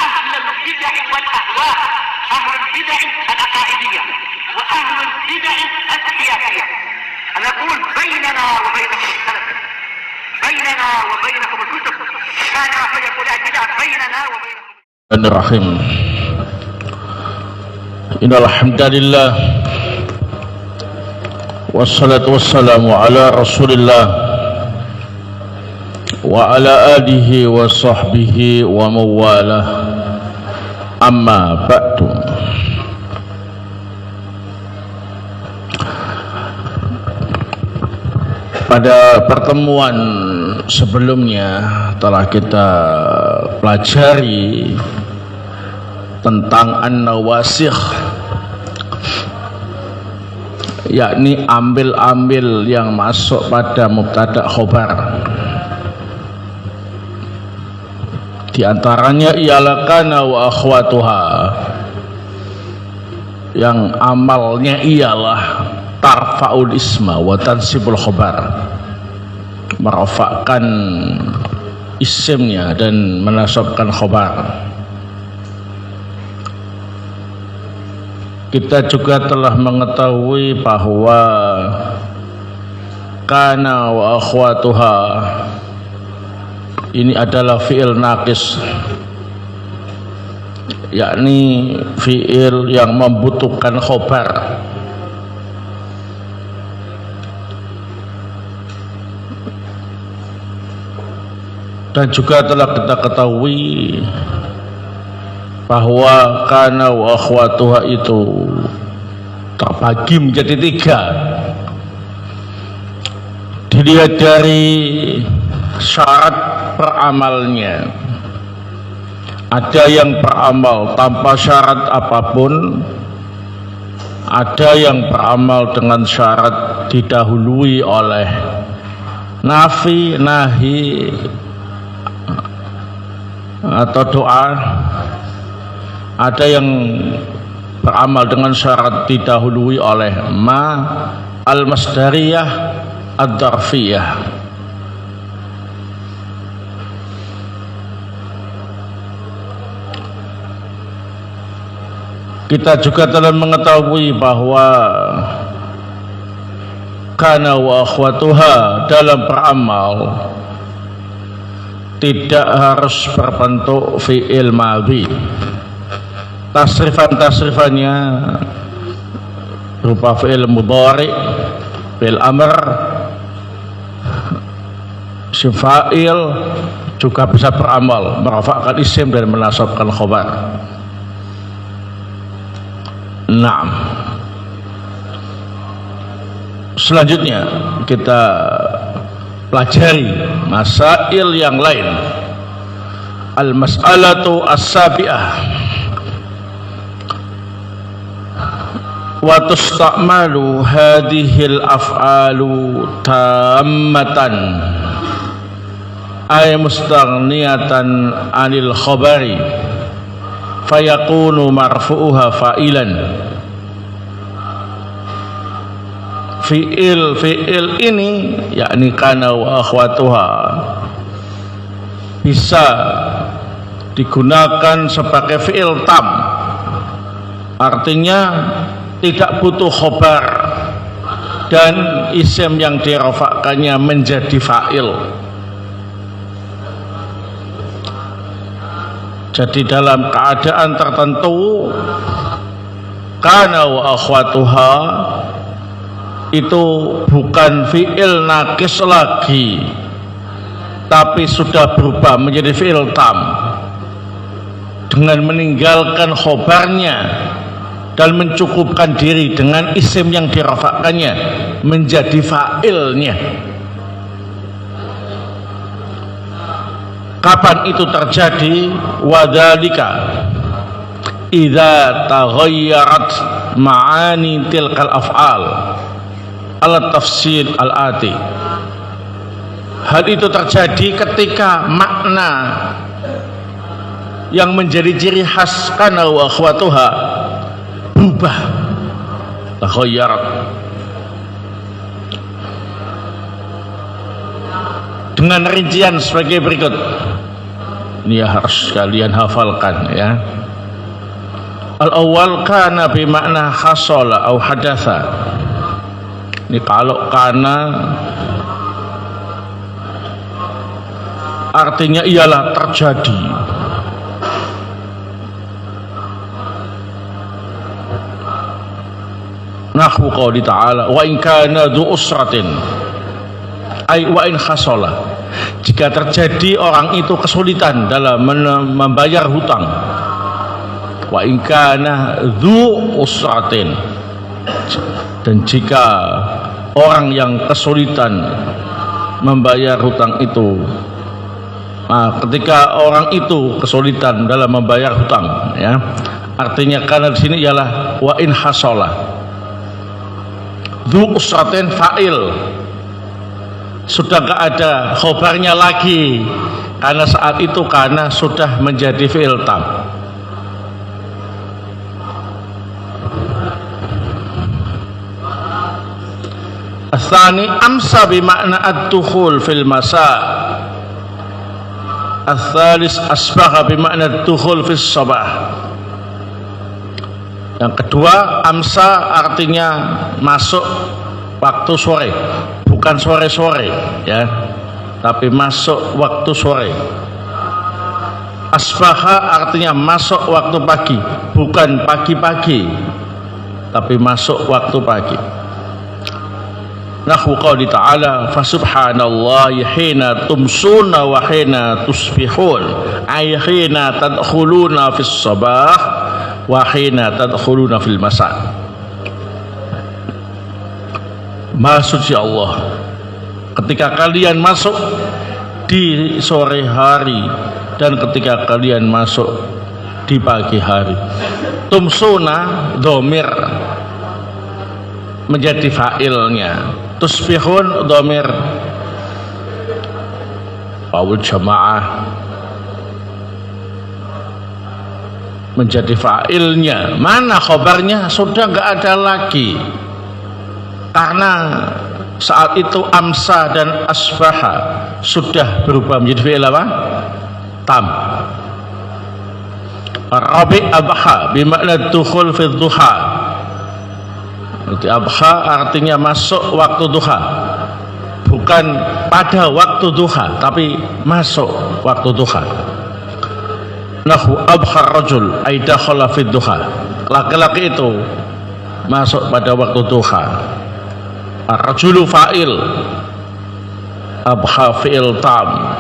أهل البدع والأهواء، أهل البدع العقائدية وأهل البدع السياسية. أنا أقول بيننا وبينكم السلف، بيننا وبينكم الكتب، كان فيقول البدع بيننا وبينكم. الرحيم. Innal hamdalillah wassalatu wassalamu ala Rasulillah wa ala alihi wa sahbihi wa mawalah. Amma ba'du. Pada pertemuan sebelumnya telah kita pelajari tentang an-nawasikh, yakni ambil-ambil yang masuk pada mubtada khobar. Di antaranya ialah kana wa akhwatuha, yang amalnya ialah tarfa'ul isma wa tansibul khobar, merafakkan isimnya dan menasabkan khobar. Kita juga telah mengetahui bahwa kana wa akhwatuha ini adalah fi'il naqis, yakni fi'il yang membutuhkan khobar. Dan juga telah kita ketahui bahwa kana wa akhwatuha itu terbagi menjadi 3. Dilihat dari syarat peramalnya, ada yang beramal tanpa syarat apapun, ada yang beramal dengan syarat didahului oleh nafi, nahi atau doa, ada yang beramal dengan syarat didahului oleh ma al-masdariyah ad-darfiyah. Kita juga telah mengetahui bahwa kana wa akhwatuha dalam beramal tidak harus berbentuk fi'il madhi. Tasrifan-tasrifannya berupa fi'il mudhari, fi'il amr, fa'il juga bisa beramal merafakkan isim dan menasabkan khobar. Naam. Selanjutnya kita pelajari masail yang lain. Al-mas'alatu as-sabi'ah. Wa tusta'malu hadhil af'alu tammatan ay mustaghniyatan 'anil khabari fayakunu marfu'uha fa'ilan. Fi'il ini yakni kana wa akhwatuha bisa digunakan sebagai fi'il tam, artinya tidak butuh khobar dan isim yang dirafakkannya menjadi fa'il. Jadi dalam keadaan tertentu kana wa akhwatuha itu bukan fi'il naqis lagi, tapi sudah berubah menjadi fi'il tam dengan meninggalkan khobarnya dan mencukupkan diri dengan isim yang dirafakkannya menjadi fa'ilnya. Kapan itu terjadi? Wadzalika idza taghayyarat ma'ani tilkal af'al ala tafsir al-ati. Hal itu terjadi ketika makna yang menjadi ciri khas kana wa akhwatuha berubah, taghayyarat, dengan rincian sebagai berikut. Ini harus kalian hafalkan ya. Al-awwal kana bimakna hasala au hadatha. Ini kalau kana artinya ialah terjadi. Nahwu qouli ta'ala wa in kana dzu usratin ay wa in hasala. Jika terjadi orang itu kesulitan dalam membayar hutang, wa in kana dzu usratin, dan jika orang yang kesulitan membayar hutang itu, ketika orang itu kesulitan dalam membayar hutang ya, artinya karena di sini ialah wa in hasala. Dzu usratin fa'il, sudah gak ada khobarnya lagi karena saat itu karena sudah menjadi fi'il tam. Asani amsa bimakna ad-dukhul fil masa. As-salis asbaha bimakna ad-dukhul fis sabah. Yang kedua, amsa artinya masuk waktu sore, bukan sore-sore ya, tapi masuk waktu sore. Asbaha artinya masuk waktu pagi, bukan pagi-pagi, tapi masuk waktu pagi. Nahwu qouli ta'ala fa subhanallahi hina tumsuna wa hina tusbihun, ay hina tadkhuluna fis sabah wa hina tadkhuluna fil masa. Maha suci Allah ketika kalian masuk di sore hari dan ketika kalian masuk di pagi hari. Tumsuna dhamir menjadi fa'ilnya, tusbihun dhamir faul jamaah menjadi fa'ilnya. Mana khobarnya? Sudah nggak ada lagi karena saat itu amsa dan asbaha sudah berubah menjadi fi'il apa? Tam. Rabi abha bimakna dukhul fi duha. Jadi abha artinya masuk waktu duha, bukan pada waktu duha tapi masuk waktu duha. Nahwu abha rajul ay dakhala fi duha. Laki-laki itu masuk pada waktu duha. Ar-rajulu fa'il, abha fi'il tam,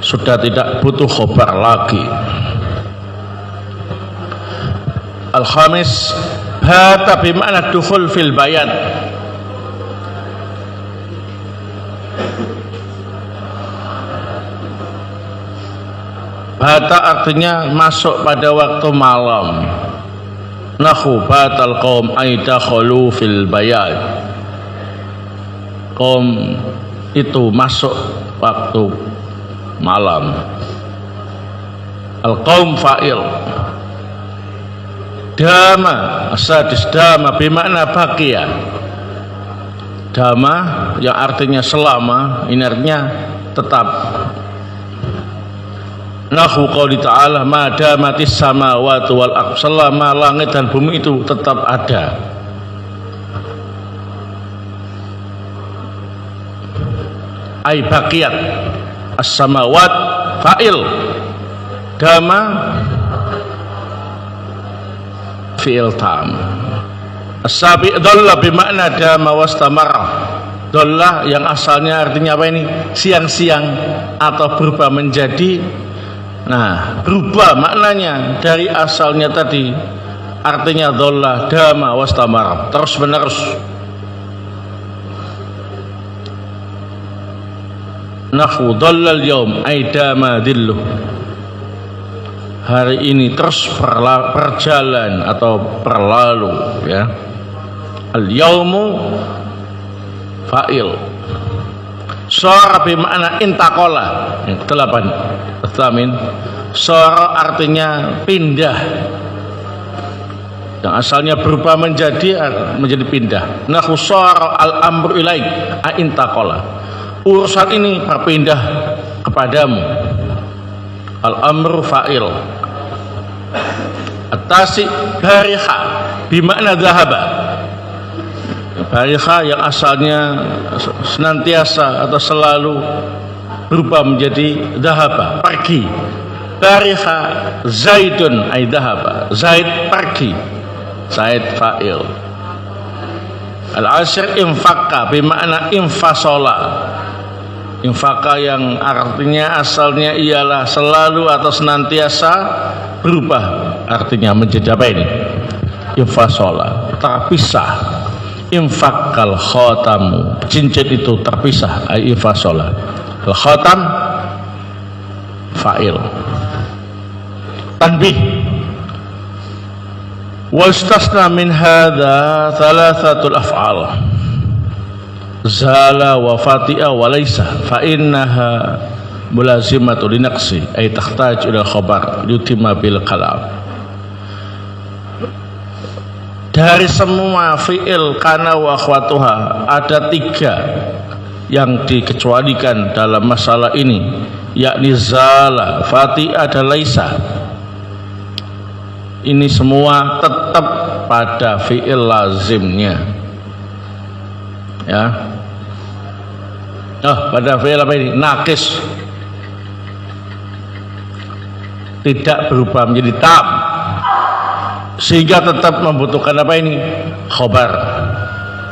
sudah tidak butuh khobar lagi. Al-khamis bata bima'na dukhul fil bayan. Bata artinya masuk pada waktu malam. Nahwu batal qaum ay dakhalu fil bayan. Kaum itu masuk waktu malam. Al-qaum fa'il. Dama asadis dama bimakna baqiya. Dama yang artinya selama, ini artinya tetap. Nahwu qouli ta'ala ma damatis samawati wal ardh, selama langit dan bumi itu tetap ada. Ay baqiyat as-samawat fa'il, dama fi'il tam. As-sabi dhalla bimakna dama wastamara. Dhalla yang asalnya artinya apa ini? Siang-siang atau berubah menjadi, nah berubah maknanya dari asalnya tadi artinya dhalla dama wastamara, terus menerus. Nahwu dhallal yaum ay dama dhilluh, hari ini terus berjalan atau berlalu ya. Al yaumu fa'il. Sara bimakna intaqala. Yang ke-8 Tsamin, sara artinya pindah, yang asalnya berubah menjadi pindah. Nahwu sara al amru ilaik a intaqala, urusan ini berpindah kepadamu. Al-amru fa'il. At-tasi bariha bimakna dhahaba. Bariha yang asalnya senantiasa atau selalu berubah menjadi dhahaba, pergi. Bariha zaidun ay dhahaba, zaid pergi, zaid fa'il. Al-ashir infaka bimakna infasola. Infaka yang artinya asalnya ialah selalu atau senantiasa berubah, artinya menjadi apa ini? Infasola, terpisah. Infakal khotamu, cincin itu terpisah, ay infasola. Al khotam fa'il. Tanbih. Wastasna min hadha thalathatul af'al. Zala wa fati'a wa laysa fa innaha mulazimatu linaqsi ay tahtaj ila khabar yutimma bil kalam. Dari semua fi'il kana wa akhwatuha ada 3 yang dikecualikan dalam masalah ini, yakni zala, fati'a dan laysa. Ini semua tetap pada fi'il lazimnya, ya. Pada fi'il apa ini? Nakis, tidak berubah menjadi tam, sehingga tetap membutuhkan apa ini? Khobar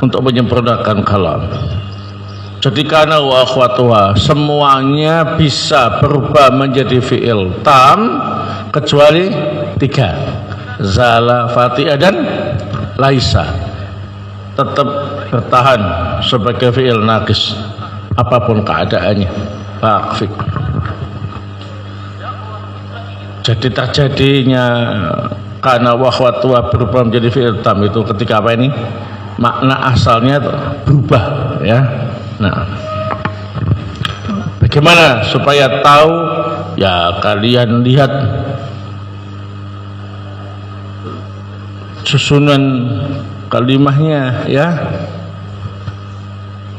untuk menyempurnakan kalam. Jadi kana wa akhwatuha semuanya bisa berubah menjadi fi'il tam kecuali 3, zala, fatiha dan laisa, tetap bertahan sebagai fi'il naqis apapun keadaannya. Baqfik. Jadi terjadinya kana wa akhwatuha berubah menjadi fi'il tam itu ketika apa ini? Makna asalnya berubah, ya. Nah, bagaimana supaya tahu? Ya kalian lihat susunan kalimahnya, ya.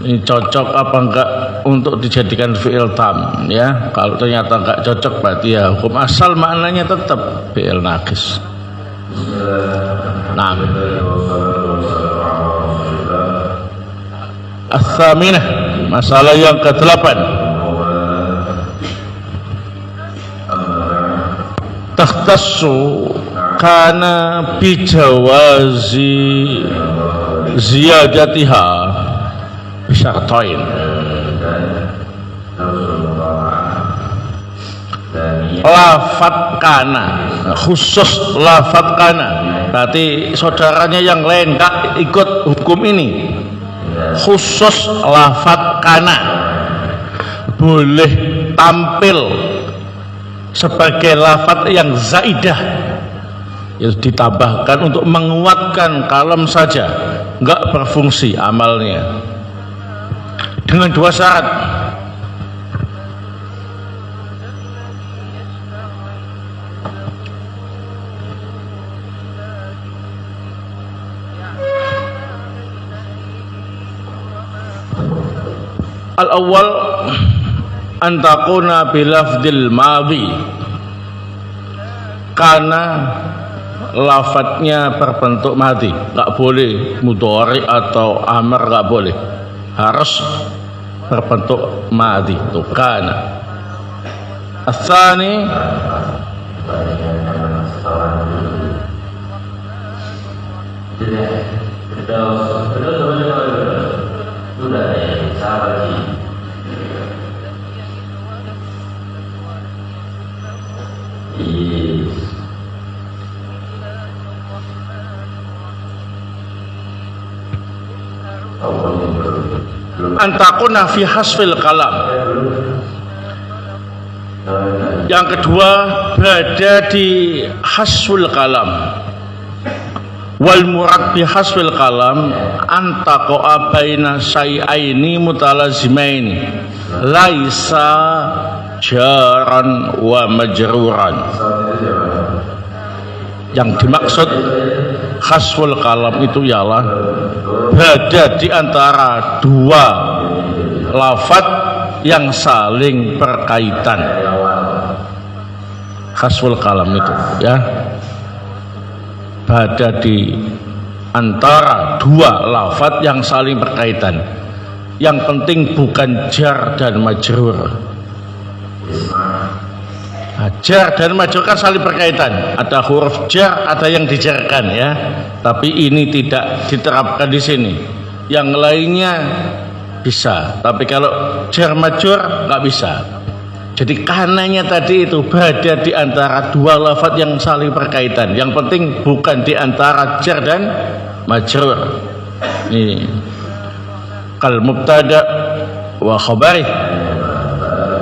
Ini cocok apa enggak untuk dijadikan fi'il tam, ya. Kalau ternyata enggak cocok berarti ya hukum asal maknanya tetap fi'il naqis. Nah, as-saminah, masalah yang ke-8. Takhtassu kana bijawazi ziyadatiha bisyartain. Lafat kana, khusus lafat kana, berarti saudaranya yang lain enggak ikut hukum ini. Khusus lafat kana boleh tampil sebagai lafat yang zaidah, yang ditambahkan untuk menguatkan kalam saja, enggak berfungsi amalnya, dengan 2 syarat. Al-awwal an takuna bilafdil madhi, karena lafadznya berbentuk madhi, enggak boleh mudhari atau amr, enggak boleh, harus berbentuk madhi itu kana. Asani antakuna fi hasfil kalam. Yang kedua berada di hasful kalam. Wal murad bi hasfil kalam antaqa'a baina syai'aini mutalazimaini laisa jaran wa majruran. Yang dimaksud hasful kalam itu ialah berada di antara 2 lafadz yang saling berkaitan. khasful kalam itu ya, berada di antara dua lafadz yang saling berkaitan. Yang penting bukan jar dan majrur. Jar dan majrur kan saling berkaitan, ada huruf jar, ada yang dijarkan ya, tapi ini tidak diterapkan di sini. Yang lainnya bisa, tapi kalau jar majrur nggak bisa. Jadi kananya tadi itu berada di antara dua lafadz yang saling berkaitan. Yang penting bukan di antara jar dan majrur. Ini kal mubtada wa khabari,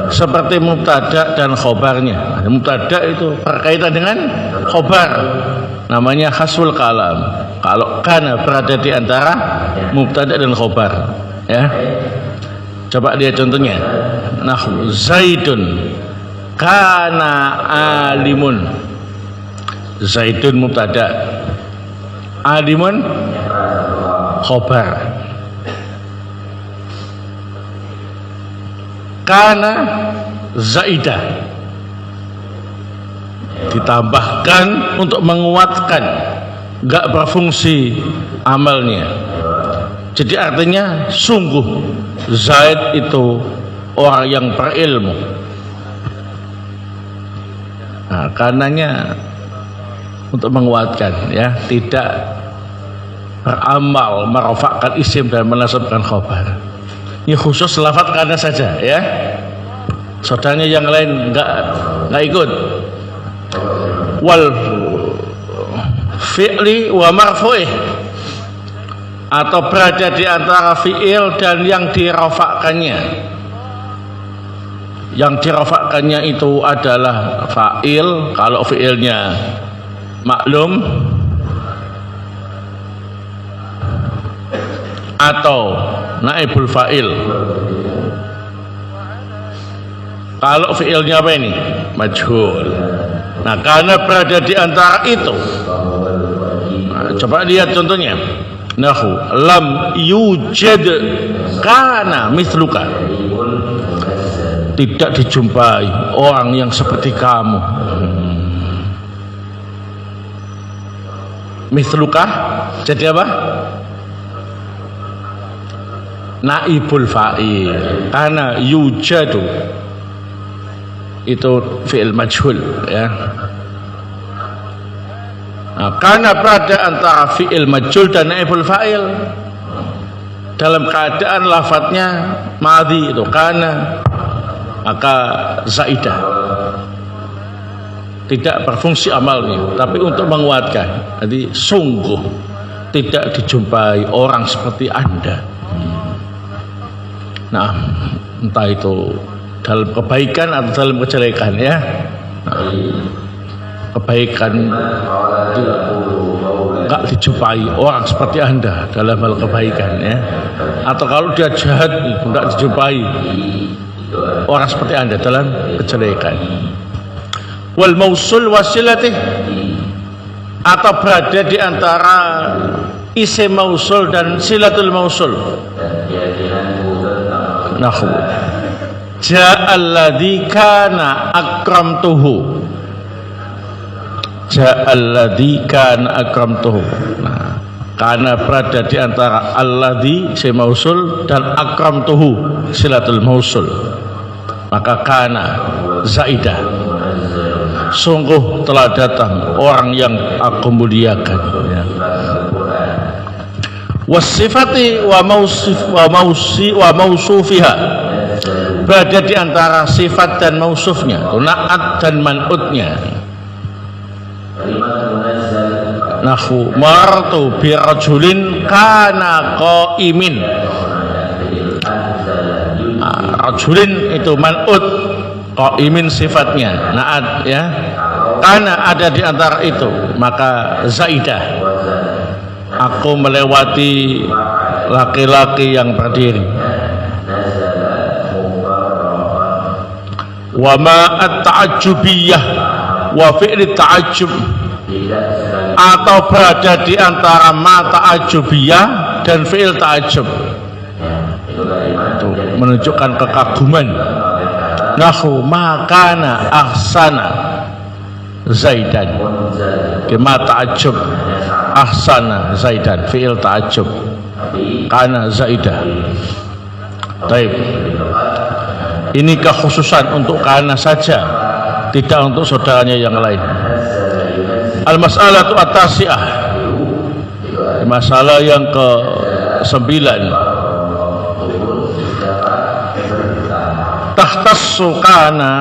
seperti mubtada dan khobarnya. Mubtada itu berkaitan dengan khobar, namanya khasful kalam. Kalau kana berada di antara mubtada dan khobar ya. Coba lihat contohnya. Nahwu Zaidun kana alimun. Zaidun mubtada, alimun khobar. Kana zaidah, ditambahkan untuk menguatkan, gak berfungsi amalnya. Jadi artinya sungguh Zaid itu orang yang berilmu. Nah, karenanya untuk menguatkan ya, tidak beramal merofakkan isim dan menasabkan khobar. Ini khusus lafadz kana saja ya. Saudaranya yang lain nggak ikut. Wal fi'li wa marfu'ih, atau berada di antara fi'il dan yang dirofakkannya. Yang dirofakkannya itu adalah fa'il kalau fi'ilnya maklum, atau naibul fa'il kalau fi'ilnya apa ini? Majhul. Nah, karena berada di antara itu, nah, coba lihat contohnya. Nahu lam yujad kana misluka, tidak dijumpai orang yang seperti kamu. Misluka jadi apa? Naibul fa'il. Karena yujadu itu fi'il majhul ya. Nah, karena berada antara fi'il majhul dan naibul fa'il dalam keadaan lafadznya madhi itu karena, maka zaidah, tidak berfungsi amalnya, tapi untuk menguatkan. Jadi sungguh tidak dijumpai orang seperti Anda. Nah, entah itu dalam kebaikan atau dalam kejelekan ya. Nah, kebaikan enggak dijumpai orang seperti Anda dalam hal kebaikan ya. Atau kalau dia jahat enggak dijumpai orang seperti Anda dalam kejelekan. Wal mausul wasilatih, atau berada di antara isim mausul dan silatul mausul. Nahu ja'alladzi kana akramtuhu, ja'alladzi kana akramtuhu. Nah, karena berada di antara alladzi isim mausul dan akramtuhu silatul mausul, maka kana zaidah, sungguh telah datang orang yang aku muliakan ya. Wasifati wa mausufiha, berada di antara sifat dan mausufnya, naat dan man'utnya. Nahu martu bi rajulin kana qaimin. Rajulin itu man'ut, qaimin sifatnya, naat ya. Karena ada di antara itu, maka zaidah, aku melewati laki-laki yang berdiri. Wa ma at-ta'ajjubiyah wa fi'li ta'ajjub, atau berada di antara ma ta'ajjubiyah dan fi'il ta'ajjub, itu menunjukkan kekaguman. Nahu makana ahsana Zaidan. Kama ta'ajjub ahsana Zaidan, fi'il ta'ajjub. Kana Zaidah. Baik. Ini kekhususan untuk kana saja, tidak untuk saudaranya yang lain. Al-mas'alatu at-tasi'ah. Masalah yang ke-9. Tahtassu kana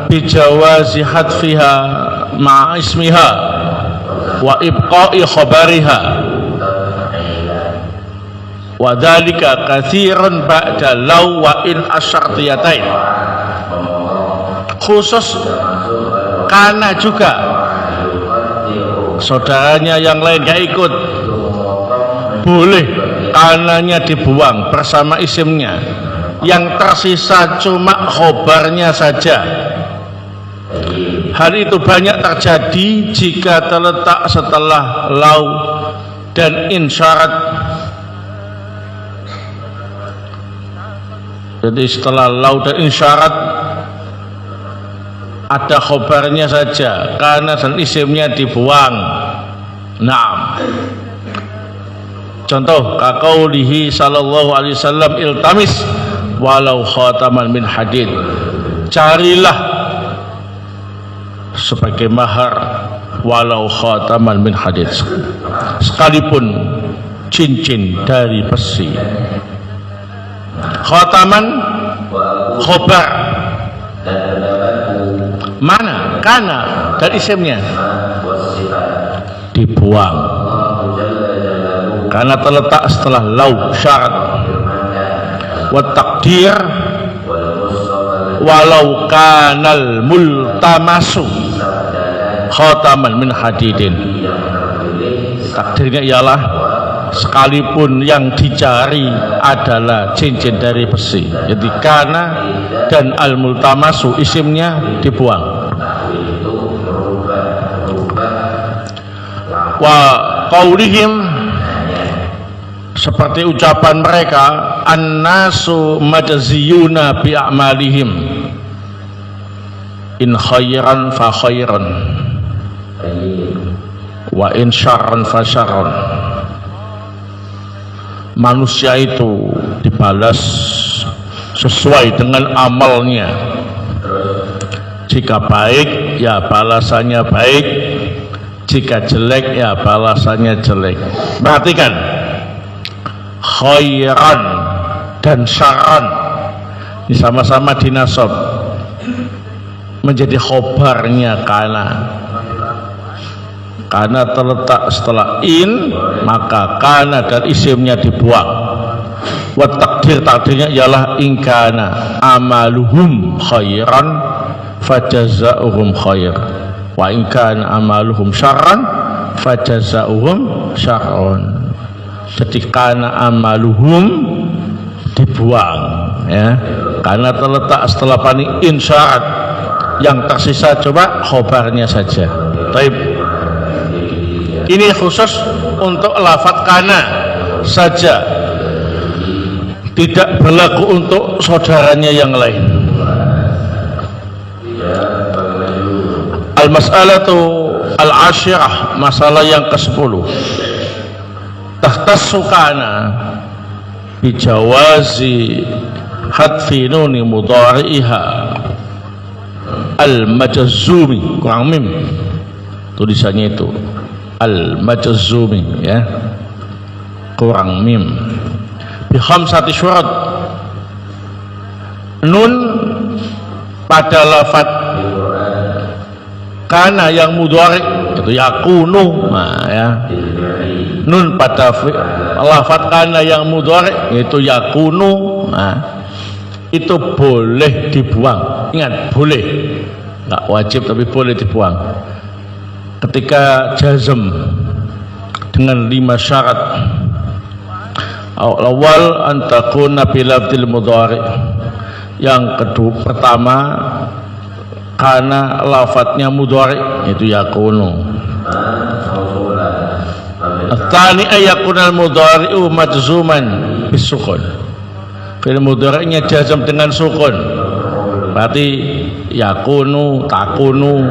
bijawazi hadfiha ma'a ismiha wa ibqa'i khabariha wa dhalika katsirun ba'da law wa in asyartiyatain. Khusus kana juga, saudaranya yang lain gak ikut, boleh kananya dibuang bersama isimnya, yang tersisa cuma khobarnya saja. Hal itu banyak terjadi jika terletak setelah lau dan in syarat. Jadi setelah lau dan in syarat ada khobarnya saja, karena dan isimnya dibuang. Naam. Contoh kaqaulihi sallallahu alaihi wasallam iltamis walau khataman min hadid. Carilah sebagai mahar walau khataman min hadid, sekalipun cincin dari besi. Khataman khobar, mana kana dan isimnya dibuang karena terletak setelah lau syarat. Wa takdir walau kanal multamasu khataman min hadidin. Takdirnya ialah sekalipun yang dicari adalah cincin dari besi. Jadi kana dan al multamasu isimnya dibuang. Wa qaulihim, seperti ucapan mereka, annasu majziyuna bi a'malihim in khairan fa khairan wa in syarran fa syarran. Manusia itu dibalas sesuai dengan amalnya. Jika baik ya balasannya baik, jika jelek ya balasannya jelek. Perhatikan, khairan dan syarran ini sama-sama dinasab menjadi khobarnya karena terletak setelah in, maka kana dan isimnya dibuang. Wa takdirnya ialah ingkana amaluhum khairan fajazauhum khair wa ingkana amaluhum syarran fajazauhum syarrun. Jadi kana amaluhum dibuang, ya, karena terletak setelah pani in syarat, yang tersisa coba khobarnya saja. Baik. Ini khusus untuk lafadz kana saja, tidak berlaku untuk saudaranya yang lain. Al-mas'alatu al-ashirah, masalah yang ke-10. Tahtassu kana bijawazi hadfi nuni mudhari'iha al-majzumi, kurang mim tulisannya itu al-majzumi, ya, kurang mim, bi khamsati syurat. Nun pada lafaz kana yang mudhari itu yakunu, nah, ya. Nun pada lafaz kana yang mudhari yaitu yakunu, nah, itu boleh dibuang. Ingat, boleh, nggak wajib tapi boleh dibuang. Ketika jazm dengan 5 syarat. Awal antakuna bilafdil mudhari. Yang kedua, pertama karena lafadznya mudhari itu yakunu. Tsani ayakunal mudhari'u majzuman bisukun. Fil mudhari'nya jazm dengan sukun. Berarti yakunu, takunu,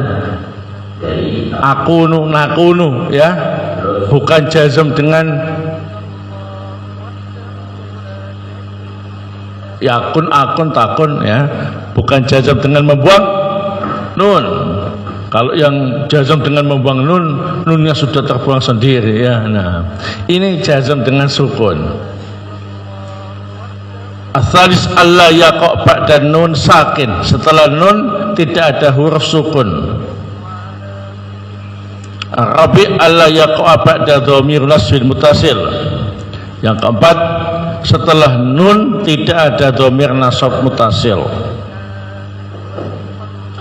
akunu nakunu, ya, bukan jazm dengan yakun akun takun, ya, bukan jazm dengan membuang nun. Kalau yang jazm dengan membuang nun, nunnya sudah terbuang sendiri, ya. Nah, ini jazm dengan sukun. Asalis Allah yaqa ba'da nun sakin, setelah nun tidak ada huruf sukun. Rabi Allah yaqa ba'da dhamir nasbil mutasil. Yang keempat, setelah nun tidak ada dhamir nasab mutasil.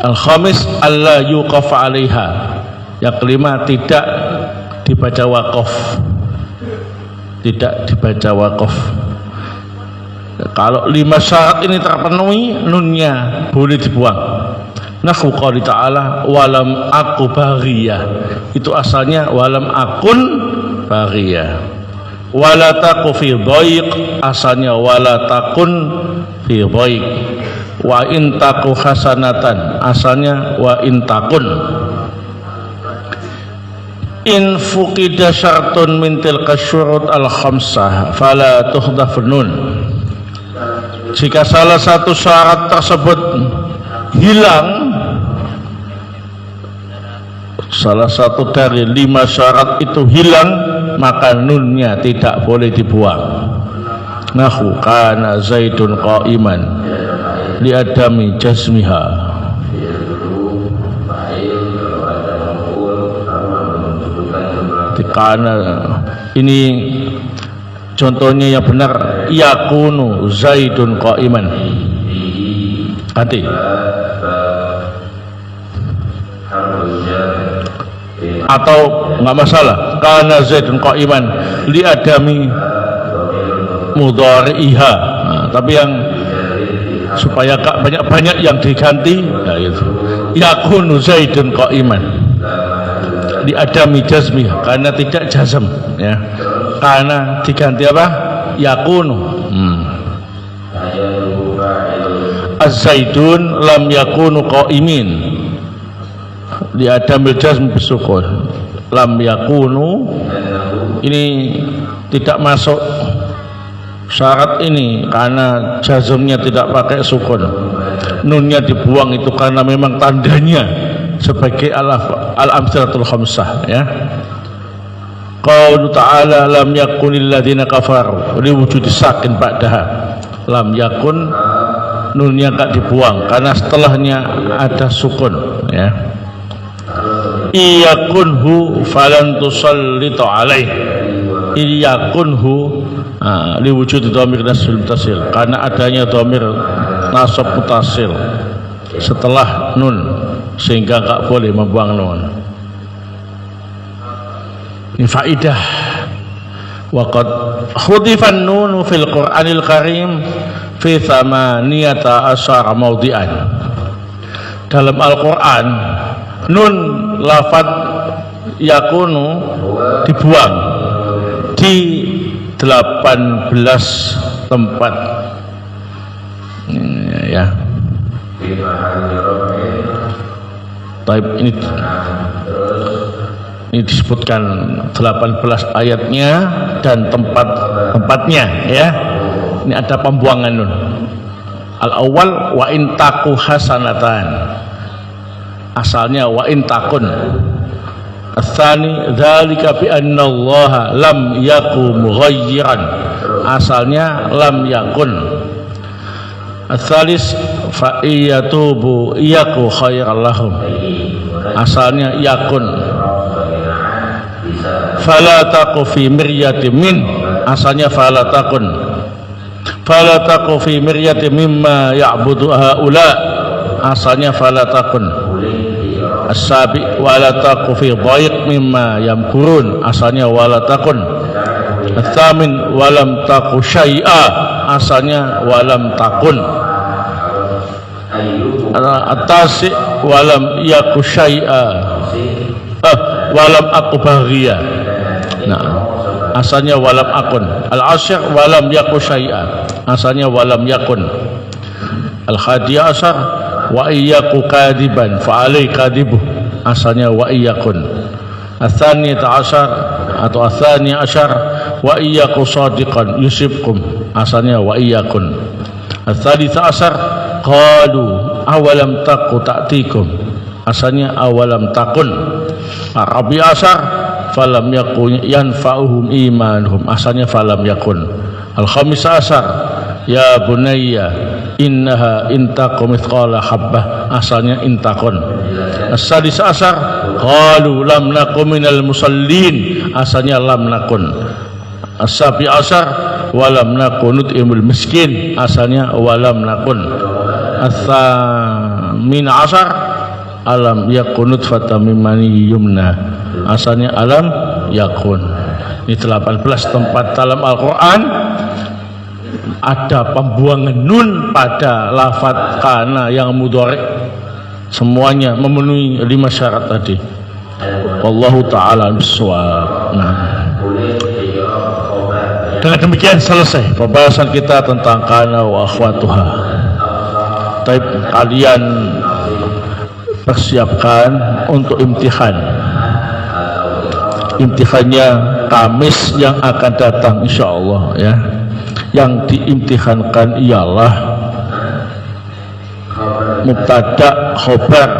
Al-khamis alla yuqaf 'alaiha. Yang kelima, tidak dibaca waqaf. Tidak dibaca waqaf. Kalau 5 syarat ini terpenuhi, nunnya boleh dibuang. Nahwu qouli ta'ala walam aku baghiyah. Itu asalnya walam akun baghiyah. Wala taqu fi dhaiq, asalnya wala takun fi dhaiq. Wa in taku hasanatan, asalnya wa in takun. In fuqida syartun min tilka syurut al khamsah fala tuhdaf nun. Jika salah satu syarat tersebut hilang, salah satu dari 5 syarat itu hilang, maka nunnya tidak boleh dibuang. Nahwu kana zaidun qa'iman li adami jasmiha. Karena ini contohnya yang benar, yakunu zaidun qa'iman. Ganti. Atau nggak masalah, karena zaidun qa'iman li adami mudhari'iha. Nah, tapi yang supaya banyak-banyak yang diganti, ya itu. Yakunu zaidun qa'iman di adami jazmi, karena tidak jazm, ya. Karena diganti apa? Yakunu. Az-zaidun lam yakunu qa'imin di adamil jazm bisukun. Lam yakunu ini tidak masuk syarat ini karena jazmnya tidak pakai sukun. Nunnya dibuang itu karena memang tandanya sebagai al-amsalatul khamsah, ya. Qaulu ta'ala lam yakunil ladzina kafaru li wujudi sakin ba'daha. Lam yakun, nunnya enggak dibuang karena setelahnya ada sukun, ya. Iyakunhu falan tusallitu alaih. Iyakunhu li wujudi dhamir nasbil mutasil, karena adanya dhamir nasab mutasil setelah nun, sehingga enggak boleh membuang nun. Ini faidah. Wa qad khudifan nunu fil Qur'anil Karim fi 18 mawdi'an. Dalam Al-Qur'an nun lafaz yakunu dibuang di 18 tempat, ya. Taib ini disebutkan 18 ayatnya dan tempat-tempatnya, ya. Ini ada pembuangan nun. Al-awwal wa in taku hasanatan, asalnya wa in takun. Ats-tsani dzalika bi anna Allah lam yaku mughayyiran, asalnya lam yakun. Ats-tsalis fa iyatubu yaku khairal lahum, asalnya yakun. Fala taqu fi miryatin min, asalnya fala takun. Fala taqu fi miryatin mimma ya'budu haula, asalnya fala takun. As-sabi wala taqu fi dhaiq mimma yamkurun, asalnya wala takun. Ats-tsamin walam taqu syai'a, asalnya walam takun. At-tasi walam yaku syai'a, walam aku baghiyah. Nah, asalnya walam akun. Al-asyir walam yaku syai'a, asalnya walam yakun. Al-hadiyah asyar wa iyyaku kadiban fa alai kadibuh, asalnya wa iyakun. Atsani ta'asyar atau atsani asyar wa iyyaku shadiqan yusibkum, asalnya wa iyyakun. Ats-tsalits asyar qalu awalam taku ta'tikum, asalnya awalam takun. Arabi asyar falam yakun yanfa'uhum imanuhum, asalnya falam yakun. Al-khamis asyar ya bunayya innaha intakum mithqala habbah, asalnya intakun. As-sadis asyar qalu lam nakum minal musallin, asalnya lam nakun. As-sabi asyar walam nakun nut'imul miskin, asalnya walam nakun. As-samin asyar alam yakun nutfatan min mani yumna, asalnya alam yakun. Ini 18 tempat dalam Al-Quran ada pembuangan nun pada lafadz kana yang mudhari, semuanya memenuhi 5 syarat tadi. Wallahu ta'ala bissawab. Nah, dengan demikian selesai pembahasan kita tentang kana wa akhwatuha. Tapi kalian persiapkan untuk imtihan. Imtihannya Kamis yang akan datang insyaallah ya. Yang diimtihankan ialah mubtada, khobar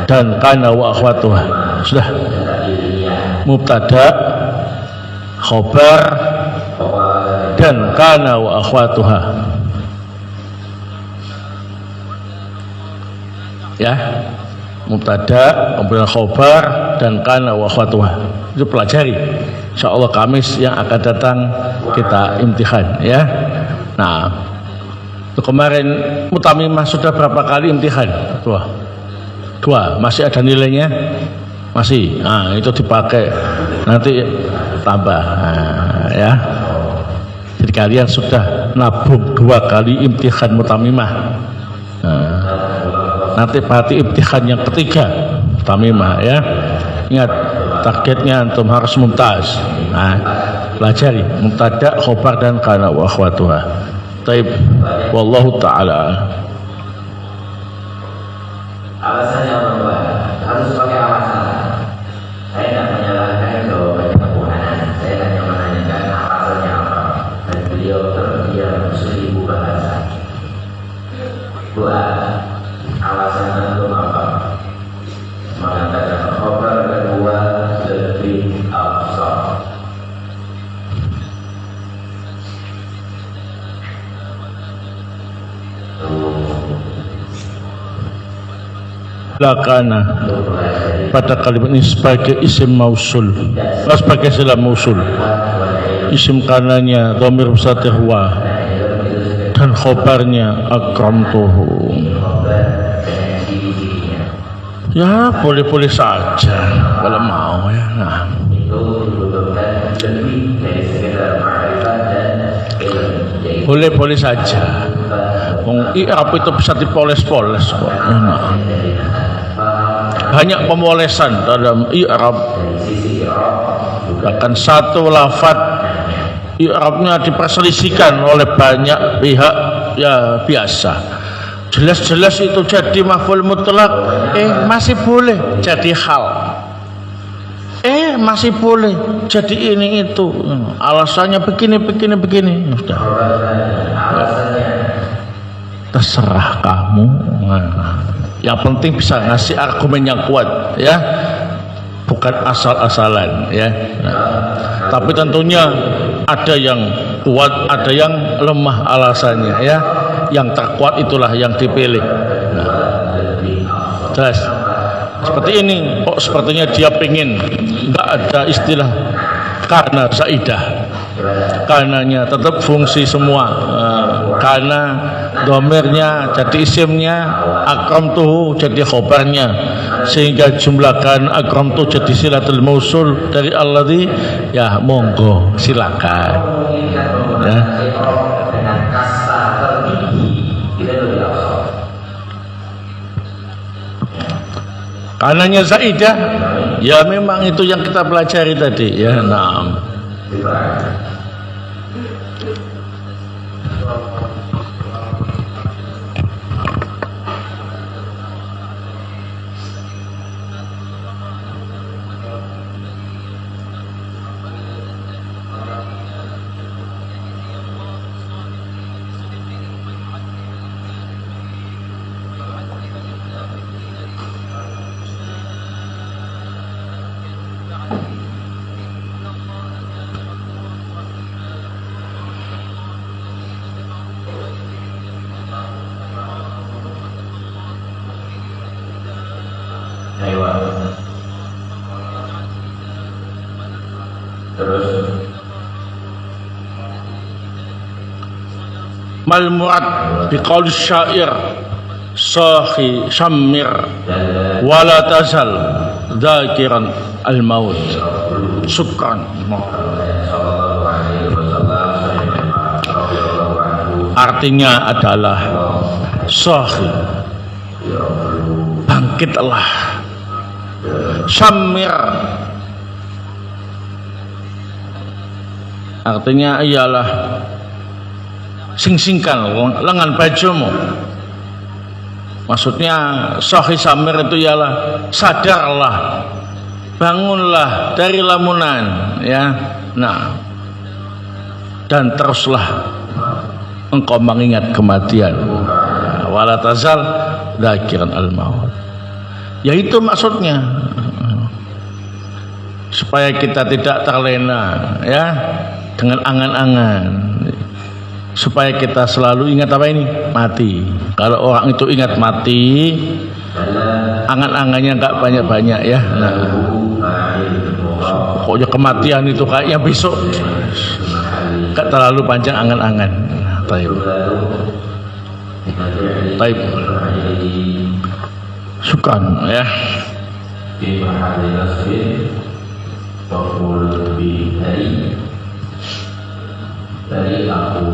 dan kana wa akhwatuha. Sudah, mubtada, khobar dan kana wa akhwatuha ya. Mubtada, kemudian khobar dan kana wa akhwatuha, itu pelajari insyaallah. Kamis yang akan datang kita imtihan ya. Nah, itu kemarin mutamimah sudah berapa kali imtihan? Dua. Masih ada nilainya? Masih. Nah, itu dipakai nanti tambah. Nah, ya. Jadi kalian sudah nabung 2 kali imtihan mutamimah. Nah, nanti berarti imtihan yang ketiga mutamimah ya. Ingat, targetnya antum harus mumtaz. Nah, pelajari mubtada, khobar dan kana wa akhwatuha. Taib, wallahu ta'ala. Alasannya apa? Harus pakai alasan. Saya tidak menyalahkan jawabannya kebuahan. Saya hanya menanyakan alasannya apa. Dan beliau terdiam 1000 bahasa. 2. Alasannya itu apa? Mengatakan khobar kedua lebih afsal. Lakana pada kalimat ini sebagai isim mausul, sebagai sila mausul. Isim kananya dhamir mustatir wa dan khobarnya akramtuhu. Ya boleh-boleh saja kalau mau ya. Nah, boleh-boleh saja. I'rab itu bisa dipoles-poles kok. Nah, banyak pemolesan dalam i'rab. Bahkan satu lafaz i'rabnya diperselisihkan oleh banyak pihak ya biasa. Jelas-jelas itu jadi maf'ul mutlak, masih boleh jadi hal, masih boleh jadi ini itu, alasannya begini. Sudah, terserah kamu. Yang penting bisa ngasih argumen yang kuat ya, bukan asal-asalan ya. Tapi tentunya ada yang kuat, ada yang lemah alasannya ya. Yang terkuat itulah yang dipilih. Nah, jelas seperti ini. Kok sepertinya dia pingin nggak ada istilah karena zaidah, kananya tetap fungsi semua. Karena domirnya jadi isimnya, akramtuhu jadi khobarnya, sehingga jumlahkan akramtuhu jadi silatul mausul dari alladzi. Ya monggo silakan ya. Kananya zaidah ya memang itu yang kita pelajari tadi ya. Naam. hewan. Terus mal murad biqaul syair sahi syammir wala tazal dzakiran al maut. Syukran. Artinya adalah sahi, bangkitlah, syammir artinya ialah sing-singkan lengan bajumu. Maksudnya sahih samir itu ialah sadarlah, bangunlah dari lamunan, ya. Nah, dan teruslah engkau mengingat kematian. Wala tazal dzakiran al-maut. Yaitu maksudnya supaya kita tidak terlena, ya, dengan angan-angan, supaya kita selalu ingat apa ini? Mati. Kalau orang itu ingat mati, angan-angannya enggak banyak-banyak, ya. Nah, pokoknya kematian itu kayaknya besok, enggak terlalu panjang angan-angan. Taib. Taib. Syukran, ya. Dari aku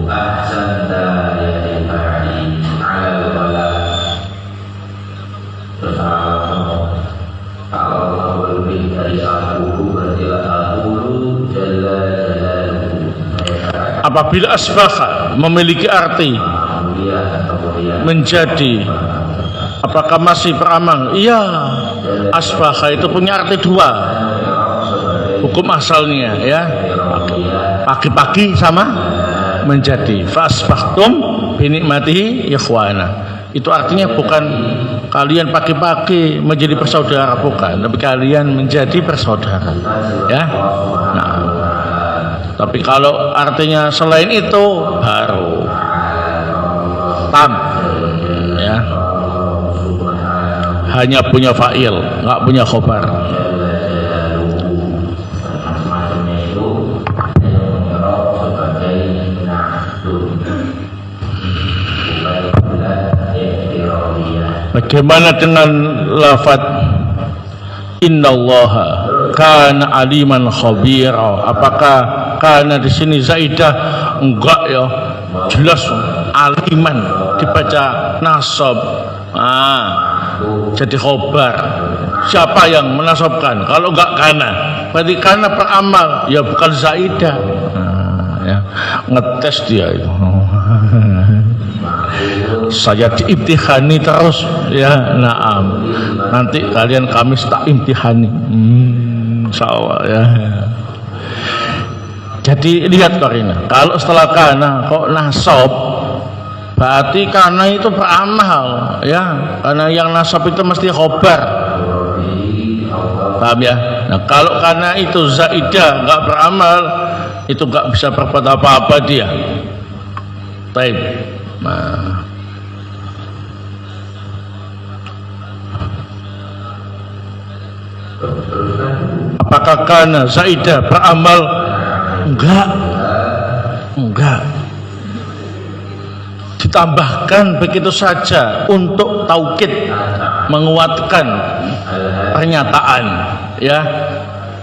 ahsan dari ba'di ala wala. Terus kalau Allah lebih dari aku berarti aku jalla jalaluhu. Apabila asbaha memiliki arti menjadi, apakah masih beramal? Iya, asbaha itu punya arti dua hukum asalnya, ya. Pagi-pagi sama menjadi fasbahtum binikmatihi ikhwana. Itu artinya bukan kalian pagi-pagi menjadi bersaudara, bukan, tapi kalian menjadi bersaudara, ya. Nah, tapi kalau artinya selain itu baru tam, ya, hanya punya fa'il, nggak punya khobar. Bagaimana dengan lafaz innallaha kana aliman khabira? Apakah kana di sini zaidah? Enggak, ya. Jelas aliman dibaca nasab. Jadi khobar. Siapa yang menasabkan? Kalau enggak kana, berarti kana beramal, ya bukan zaidah. Ya. Ngetes dia itu. Saya diimtihani terus, ya. Naam, nanti kalian Kamis tak imtihani, insyaallah, ya. Jadi lihat Karina, kalau setelah kana kok nasab, berarti kana itu beramal, ya. Karena yang nasab itu mesti khobar, paham, ya. Nah, kalau kana itu zaidah, nggak beramal, itu nggak bisa berbuat apa-apa dia. Taib. Nah, apakah kana zaidah beramal? Enggak. Ditambahkan begitu saja untuk taukid, menguatkan pernyataan, ya.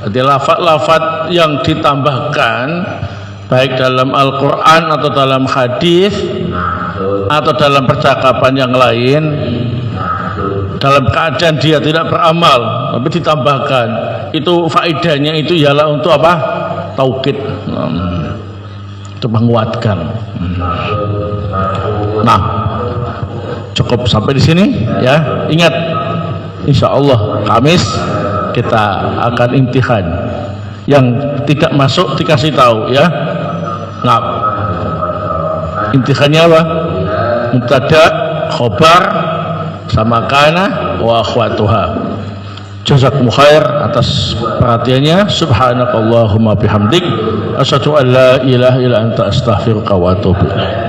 Jadi lafaz-lafaz yang ditambahkan baik dalam Al-Quran atau dalam hadis atau dalam percakapan yang lain, dalam keadaan dia tidak beramal tapi ditambahkan, itu faedahnya itu ialah untuk apa? Taukid, untuk menguatkan. Nah, cukup sampai di sini, ya. Ingat, insya Allah Kamis kita akan imtihan. Yang tidak masuk dikasih tahu, ya. Nah, imtihannya apa? Mubtada, khobar, sama kana wa akhwatuha. Jazakumullah khair atas perhatiannya. Subhanakallahumma bihamdik, asyhadu an la ilaha illa anta astaghfiruka wa atubu ilaik.